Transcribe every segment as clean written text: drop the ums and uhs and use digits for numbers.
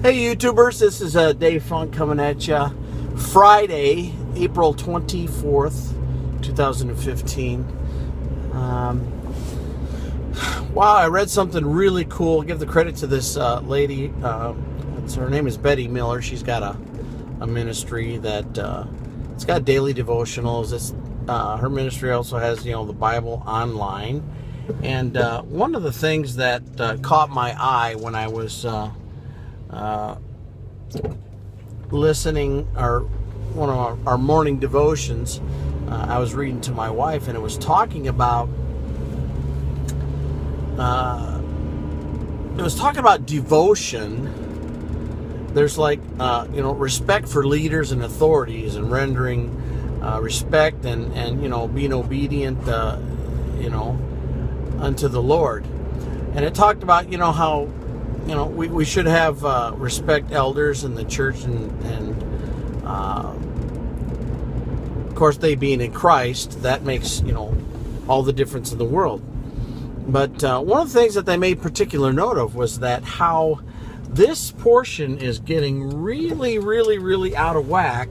Hey YouTubers, this is Dave Funk coming at you. Friday, April 24th, 2015. Wow, I read something really cool. Give the credit to this lady. Her name is Betty Miller. She's got a ministry that it's got daily devotionals. Her ministry also has the Bible online. And one of the things that caught my eye when I was listening, or one of our morning devotions, I was reading to my wife, and it was talking about devotion. There's respect for leaders and authorities, and rendering respect, and being obedient unto the Lord. And it talked about how we should have respect elders in the church, and of course, they being in Christ, that makes all the difference in the world. But one of the things that they made particular note of was that how this portion is getting really, really, really out of whack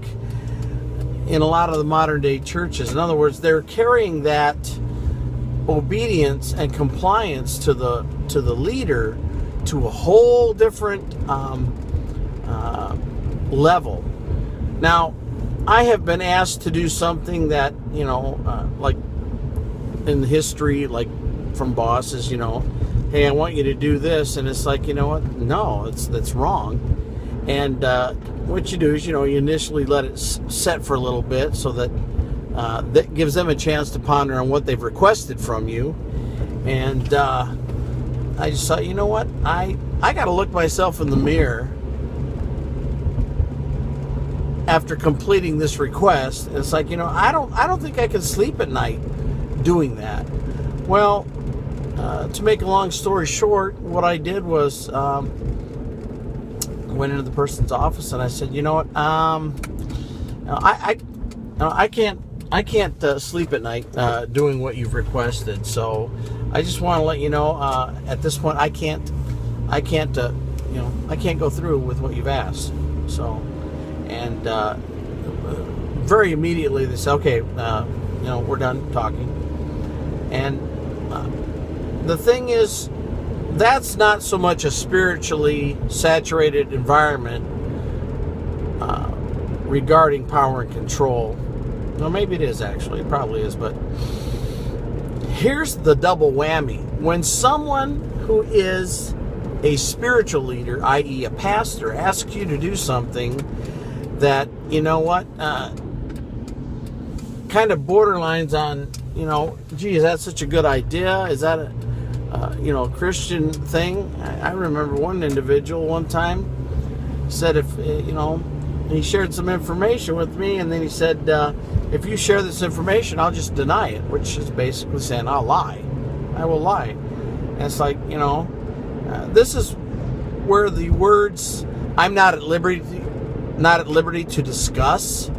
in a lot of the modern day churches. In other words, they're carrying that obedience and compliance to the leader to a whole different level. Now, I have been asked to do something that, like in history, like from bosses, hey, I want you to do this, and it's like, no, that's wrong. And what you do is, you initially let it set for a little bit, so that that gives them a chance to ponder on what they've requested from you. And I just thought, I got to look myself in the mirror after completing this request. And it's like, I don't think I can sleep at night doing that. Well, to make a long story short, what I did was went into the person's office, and I said, I can't sleep at night doing what you've requested. So I just want to let you know, at this point, I can't go through with what you've asked. So, and very immediately they said, okay, we're done talking. And the thing is, that's not so much a spiritually saturated environment regarding power and control. Well, maybe it is, actually. It probably is. But here's the double whammy. When someone who is a spiritual leader, i.e. a pastor, asks you to do something that, kind of borderlines on, gee, is that such a good idea? Is that a Christian thing? I remember one individual one time said, if, he shared some information with me, and then he said, if you share this information, I'll just deny it, which is basically saying I'll lie. I will lie. And it's like, this is where the words "I'm not at liberty to discuss"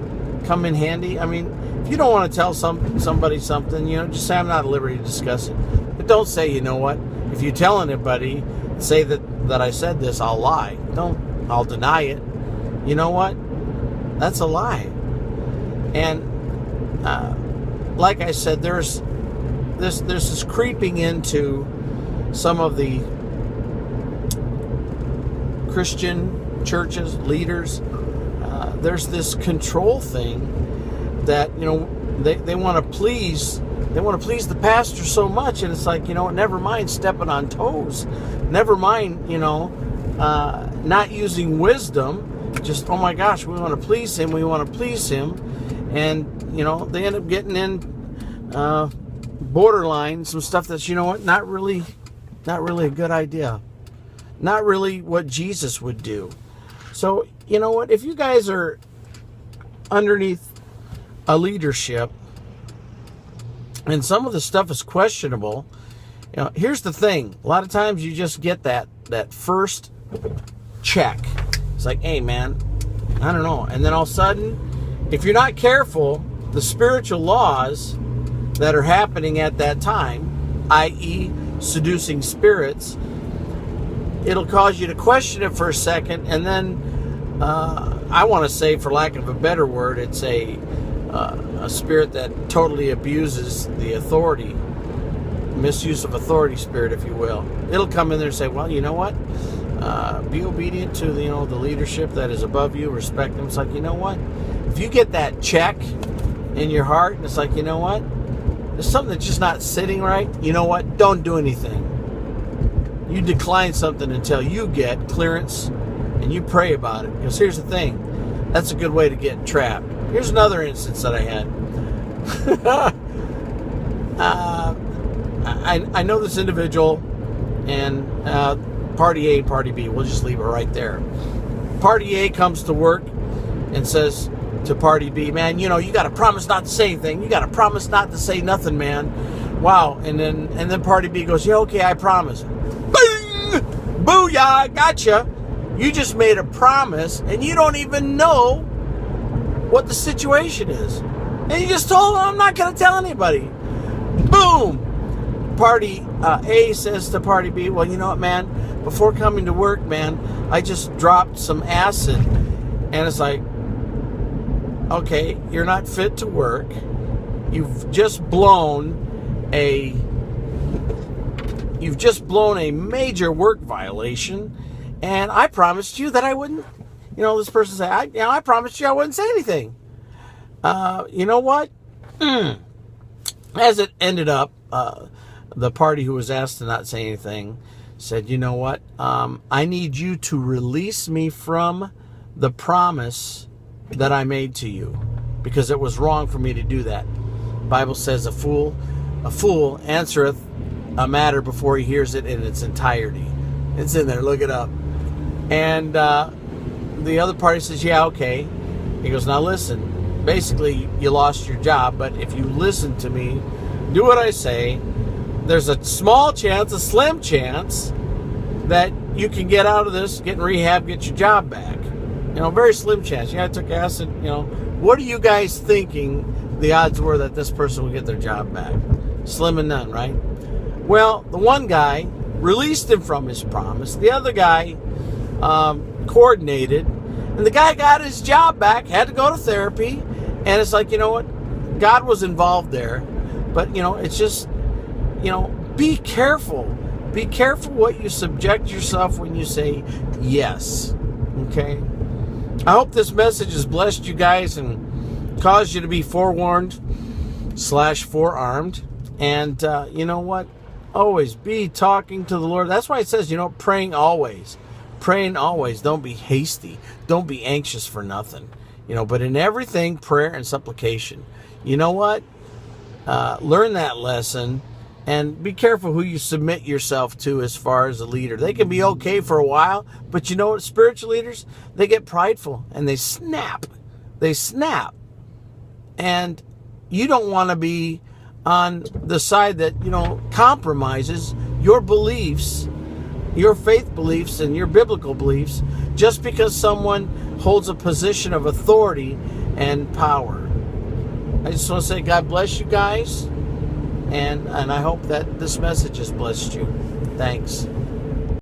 come in handy. I mean, if you don't want to tell somebody something, just say I'm not at liberty to discuss it. But don't say, if you tell anybody, say that I said this, I'll lie. I'll deny it. You know what? That's a lie. And like I said, there's this creeping into some of the Christian churches, leaders. There's this control thing that they want to please. They want to please the pastor so much, and it's like, never mind stepping on toes, never mind not using wisdom. Just, oh my gosh, we want to please him. And they end up getting in borderline some stuff that's not really a good idea, not really what Jesus would do. So if you guys are underneath a leadership and some of the stuff is questionable, here's the thing: a lot of times you just get that first check. It's like, hey man, I don't know. And then all of a sudden, if you're not careful, the spiritual laws that are happening at that time, i.e. seducing spirits, it'll cause you to question it for a second, and then I want to say, for lack of a better word, it's a spirit that totally abuses the authority, misuse of authority spirit, if you will. It'll come in there and say, well, you know what? Be obedient to the leadership that is above you. Respect them. It's like, you know what? If you get that check in your heart, and it's like, you know what? There's something that's just not sitting right. You know what? Don't do anything. You decline something until you get clearance, and you pray about it. Because here's the thing. That's a good way to get trapped. Here's another instance that I had. I know this individual, and party A, party B. We'll just leave it right there. Party A comes to work and says to party B, man, you got to promise not to say anything. You got to promise not to say nothing, man. Wow. And then party B goes, yeah, okay, I promise. Bing! Booyah! Gotcha. You just made a promise, and you don't even know what the situation is. And you just told them, I'm not going to tell anybody. Boom! Party A says to party B, well, you know what, man? Before coming to work, man, I just dropped some acid. And it's like, okay, you're not fit to work. You've just blown a major work violation. And I promised you that I wouldn't, this person said, I promised you I wouldn't say anything. You know what? As it ended up, the party who was asked to not say anything said, you know what? I need you to release me from the promise that I made to you, because it was wrong for me to do that. The Bible says a fool answereth a matter before he hears it in its entirety. It's in there. Look it up. And the other party says, yeah, okay. He goes, now listen, basically you lost your job, but if you listen to me, do what I say, there's a small chance, a slim chance, that you can get out of this, get in rehab, get your job back. Very slim chance. Yeah, I took acid, What are you guys thinking the odds were that this person would get their job back? Slim and none, right? Well, the one guy released him from his promise. The other guy coordinated, and the guy got his job back, had to go to therapy, and it's like, you know what? God was involved there, but, it's just, be careful. Be careful what you subject yourself when you say yes, okay? I hope this message has blessed you guys and caused you to be forewarned / forearmed. And you know what? Always be talking to the Lord. That's why it says, praying always. Praying always. Don't be hasty. Don't be anxious for nothing. But in everything, prayer and supplication. You know what? Learn that lesson. And be careful who you submit yourself to as far as a leader. They can be okay for a while, but you know what? Spiritual leaders, they get prideful and they snap. They snap. And you don't want to be on the side that, compromises your beliefs, your faith beliefs and your biblical beliefs, just because someone holds a position of authority and power. I just want to say God bless you guys. And I hope that this message has blessed you. Thanks.